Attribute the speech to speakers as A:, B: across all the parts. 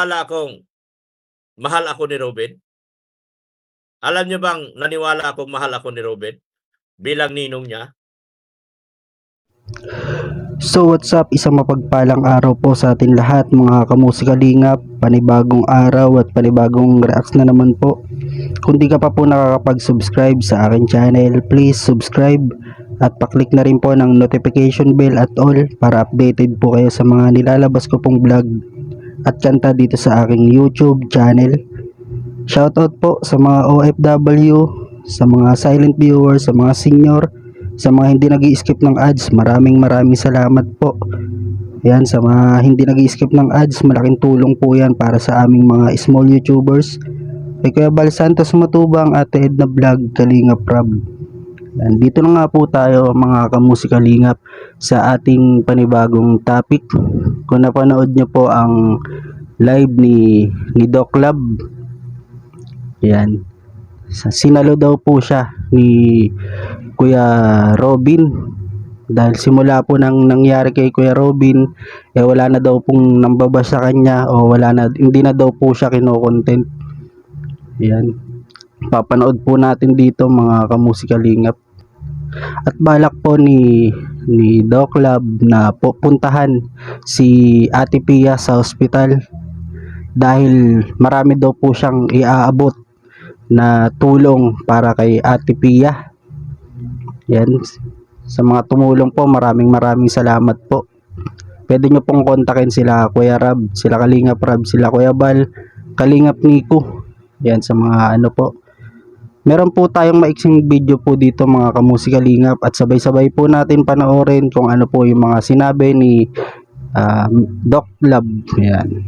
A: Akala kong mahal ako ni Ruben? Alam niyo bang naniwala akong mahal ako ni Ruben bilang ninong niya?
B: So what's up, isang mapagpalang araw po sa atin lahat mga kamusikalingap. Panibagong araw at panibagong reacts na naman po. Kung di ka pa po nakakapag-subscribe sa aking channel, please subscribe at paklik na rin po ng notification bell at all para updated po kayo sa mga nilalabas ko pong vlog at kanta dito sa aking YouTube channel. Shoutout po sa mga OFW, sa mga silent viewers, sa mga senior, sa mga hindi nag-i-skip ng ads. Maraming salamat po. Yan, sa mga hindi nag-i-skip ng ads, malaking tulong po yan para sa aming mga small YouTubers. Kay Kuya Bal Santos Matubang, Ate Edna Vlog, Kalingap Rab. Yan, dito na nga po tayo mga kamusikalingap sa ating panibagong topic. Kung napanood nyo po ang live ni Doc Lab, yan, sinalo daw po siya ni Kuya Robin dahil simula po nang nangyari kay Kuya Robin wala na daw pong nambabas sa kanya o hindi na daw po siya kino-content. Yan, papanood po natin dito mga kamusikalingap. At balak po ni Doc Lab na pupuntahan si Ate Pia sa ospital dahil marami daw po siyang iaabot na tulong para kay Ate Pia. Yan, sa mga tumulong po, maraming salamat po. Pwede nyo pong kontakin sila Kuya Rab, sila Kalingap Rab, sila Kuya Bal, Kalingap Nico. Yan, sa mga ano po. Meron po tayong maiksing video po dito mga kamusikalingap at sabay-sabay po natin panoorin kung ano po yung mga sinabi ni Doc Lab. Yan.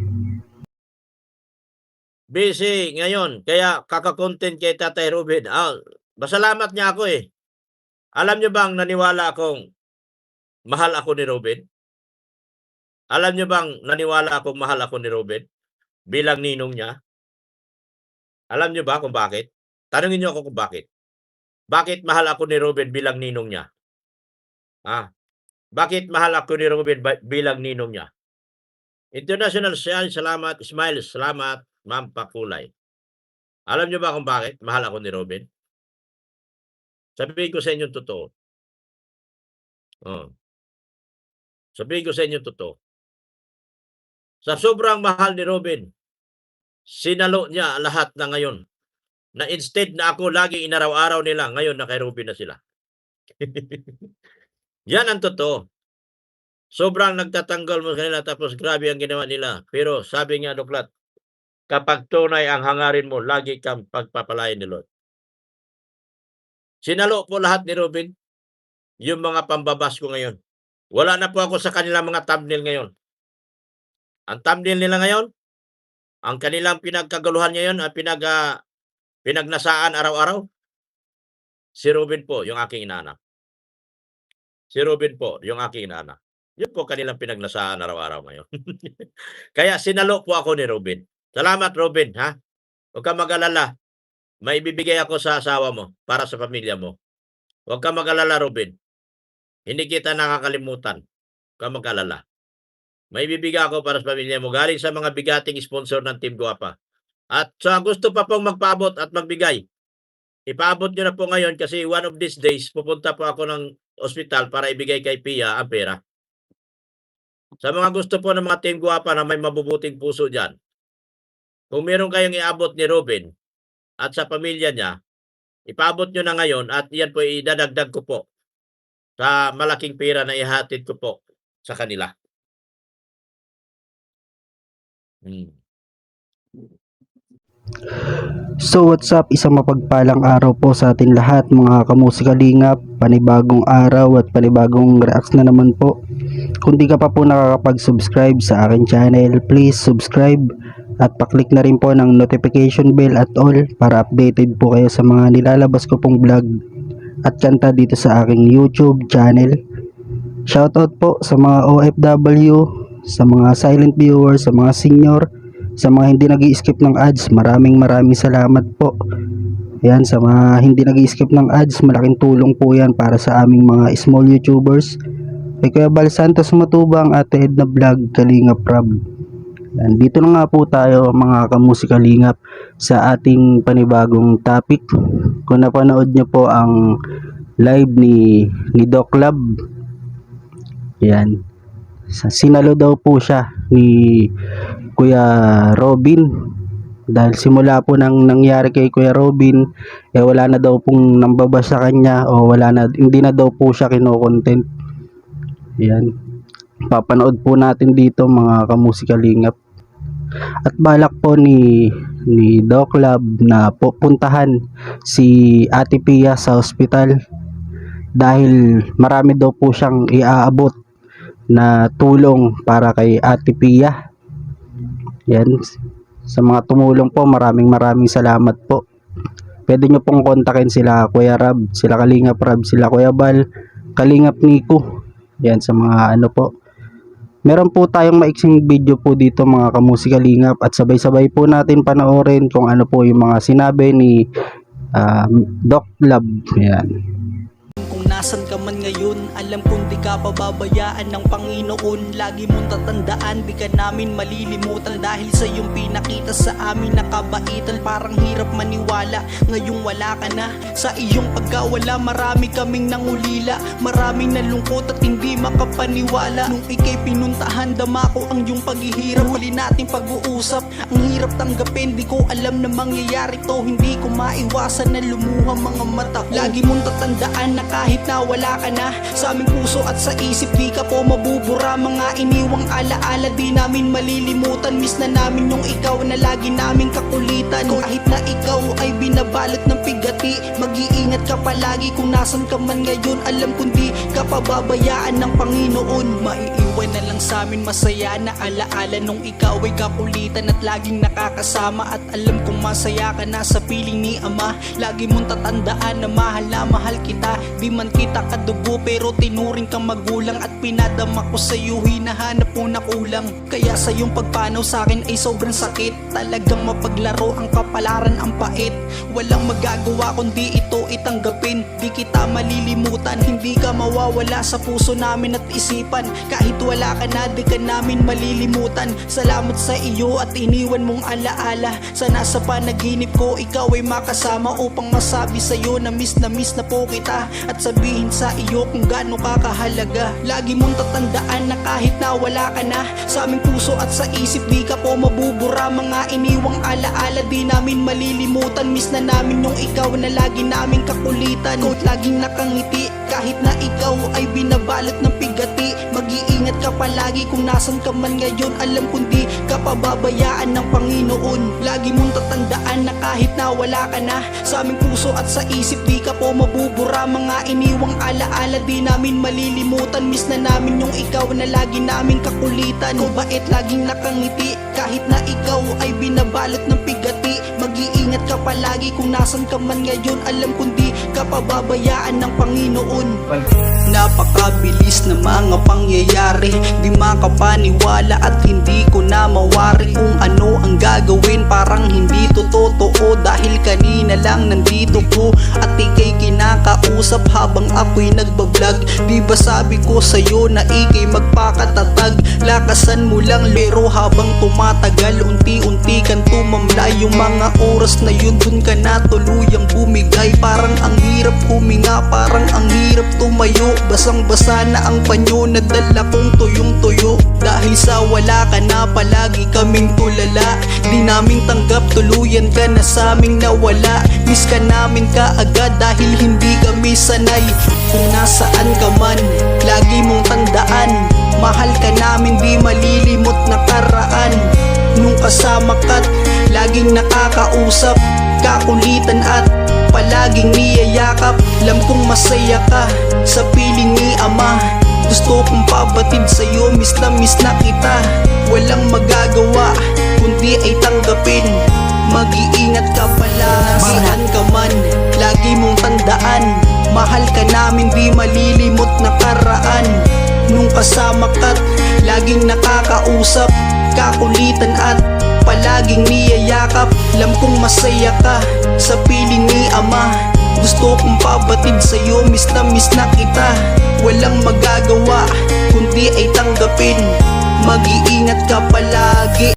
A: Busy ngayon, kaya kaka-content kay Tatay Ruben. Masalamat niya ako eh. Alam niyo bang naniwala akong mahal ako ni Ruben? Alam niyo bang naniwala akong mahal ako ni Ruben bilang ninong niya? Alam niyo ba kung bakit? Tanungin niyo ako kung bakit. Bakit mahal ako ni Ruben bilang ninong niya? Bakit mahal ako ni Ruben bilang ninong niya? International Shine, salamat. Smile, salamat. Ma'am Pakulay. Alam niyo ba kung bakit mahal ako ni Ruben? Sabihin ko sa inyo totoo. Sabihin ko sa inyo totoo. Sa sobrang mahal ni Ruben, sinalo niya lahat na ngayon. Na instead na ako lagi inaraw-araw nila, ngayon na kay Ruben na sila. Yan ang totoo. Sobrang nagtatanggol mo kanila tapos grabe ang ginawa nila. Pero sabi nga Duklat, kapag tunay ang hangarin mo, lagi kang pagpapalain ni Lord. Sinalo po lahat ni Ruben yung mga pambabas ko ngayon. Wala na po ako sa kanilang mga thumbnail ngayon. Ang thumbnail nila ngayon, ang kanilang pinagkagaluhan ngayon, ang pinagnasaan araw-araw, si Ruben po, yung aking inaanak. Si Ruben po, yung aking inaanak. Yun po kanilang pinagnasaan araw-araw ngayon. Kaya sinalo po ako ni Ruben. Salamat, Ruben, ha? Huwag ka mag-alala. May ibibigay ako sa asawa mo para sa pamilya mo. Huwag ka mag-alala, Ruben. Hindi kita nakakalimutan. Huwag ka mag-alala. May ibibigay ako para sa pamilya mo. Galing sa mga bigating sponsor ng Team Guapa. At sa gusto pa pong magpaabot at magbigay, ipaabot nyo na po ngayon kasi one of these days, pupunta po ako ng ospital para ibigay kay Pia ang pera. Sa mga gusto po ng mga Team Guapa na may mabubuting puso dyan, kung meron kayong iabot ni Ruben at sa pamilya niya, ipaabot nyo na ngayon at yan po idadagdag ko po sa malaking pera na ihatid ko po sa kanila.
B: So what's up, isang mapagpalang araw po sa atin lahat mga kamusikalingap. Panibagong araw at panibagong reacts na naman po. Kung di ka pa po nakakapag-subscribe sa aking channel, please subscribe at paklik na rin po ng notification bell at all para updated po kayo sa mga nilalabas ko pong vlog at kanta dito sa aking YouTube channel. Shoutout po sa mga OFW, sa mga silent viewers, sa mga senior, sa mga hindi nag-i-skip ng ads. Maraming salamat po. Yan, sa mga hindi nag-i-skip ng ads, malaking tulong po yan para sa aming mga small YouTubers. Kay Kuya Bal Santos Matubang, Ate Edna Vlog, Kalingap Rab. Nandito na nga po tayo mga kamusikalingap sa ating panibagong topic. Kung napanood nyo po ang live ni Doc Lab, yan, sinalo daw po siya ni Kuya Robin. Dahil simula po nang nangyari kay Kuya Robin, wala na daw pong nambabas sa kanya o hindi na daw po siya kino-content. Yan, papanood po natin dito mga kamusikalingap. At balak po ni Doc Lab na pupuntahan si Ate Pia sa ospital dahil marami daw po siyang iaabot na tulong para kay Ate Pia. Yan, sa mga tumulong po, maraming salamat po. Pwede nyo pong kontakin sila Kuya Rab, sila Kalingap Rab, sila Kuya Bal, Kalingap Nico. Yan, sa mga ano po. Meron po tayong maiksing video po dito mga kamusikalingap at sabay-sabay po natin panoorin kung ano po yung mga sinabi ni Doc Lab. Yan.
C: Kung nasan ka man ngayon, alam kong di ka pababayaan ng Panginoon. Lagi mong tatandaan, di ka namin malilimutan. Dahil sa iyong pinakita sa amin na kabaitan. Parang hirap maniwala, ngayong wala ka na. Sa iyong pagkawala, marami kaming nangulila. Maraming nalungkot at hindi makapaniwala. Nung ikay pinuntahan, dama ko ang iyong paghihirap. Huli nating pag-uusap, ang hirap tanggapin. Di ko alam na mangyayari to, hindi ko maiwasan na lumuha mga mata ko. Lagi mong tatandaan na kahit na wala ka na sa aming puso at sa isip, di ka po mabubura. Mga iniwang alaala di namin malilimutan. Miss na namin yung ikaw na lagi namin kakulitan. Kahit na ikaw ay binabalot ng pigati, mag-iingat ka palagi kung nasan ka man ngayon. Alam kong di ka pababayaan ng Panginoon. Maiiwan na lang sa amin masaya na alaala nung ikaw ay kakulitan at laging nakakasama. At alam kong masaya ka na sa piling ni Ama. Lagi mong tatandaan na mahal kita. Di man kita kadugo pero tinuring kang magulang. At pinadama ko sa'yo, hinahanap mo na kulang. Kaya sa iyong pagpanaw sa'kin ay sobrang sakit. Talagang mapaglaro ang kapalaran, ang pait. Walang magagawa kundi ito itanggapin. Di kita malilimutan, hindi ka mawawala sa puso namin at isipan. Kahit wala ka na, di ka namin malilimutan. Salamat sa iyo at iniwan mong alaala. Sana sa panaginip ko ikaw ay makasama, upang masabi sa'yo na miss na po kita. At sabihin sa iyo kung gaano ka kahalaga. Lagi mong tatandaan na kahit na wala ka na sa aming puso at sa isip, di ka po mabubura. Mga iniwang alaala di namin malilimutan. Miss na namin yung ikaw na lagi namin kakulitan. Kung laging nakangiti kahit na ikaw ay binabalot ng pigati. Mag-iingat ka palagi kung nasan ka man ngayon. Alam kong di ka pababayaan ng Panginoon. Lagi mong tatandaan na kahit na wala ka na sa aming puso at sa isip, di ka po mabubura. Mga iniwang alaala di namin malilimutan. Miss na namin yung ikaw na lagi namin kakulitan. Kung bait laging nakangiti kahit na ikaw ay binabalot ng pigati. Mag-iingat ka palagi kung nasan ka man ngayon. Alam kong di ka pababayaan ng Panginoon. Napakabilis na mga pangyayari, di makapaniwala at hindi ko na mawari kung ano ang gagawin. Parang hindi to totoo dahil kanina lang nandito ko at ikay kinakausap habang ako'y nagbablog. Di ba sabi ko sa'yo na ikay magpakatatag? Lakasan mo lang pero habang tumatagal, unti-unti kang tumamlay. Yung mga oras na yun dun ka na tuluyang bumigay. Parang ang hirap huminga, parang ang hirap tumayo. Basang-basa na ang panyo na dala kong tuyong-tuyo. Dahil sa wala ka na palagi kaming tulala. Di namin tanggap tuluyan ka na sa aming nawala. Miss ka namin kaagad dahil hindi kami sanay. Kung nasaan ka man, lagi mong tandaan, mahal ka namin di malilimot na karaan. Nung kasama ka't laging nakakausap, kakulitan at palaging niyayakap. Alam kong masaya ka sa piling ni Ama. Gusto kong pabatid sa'yo, miss na kita. Walang magagawa kundi ay tanggapin. Mag-iingat ka palagi saan ka man, lagi mong tandaan, mahal ka namin di malilimot na karaan. Nung kasama ka't laging nakakausap, kakulitan at palaging niyayakap. Alam kong masaya ka sa piling ni Ama. Gusto kong pabatid sa'yo, miss na kita. Walang magagawa kundi ay tanggapin. Mag-iingat ka palagi.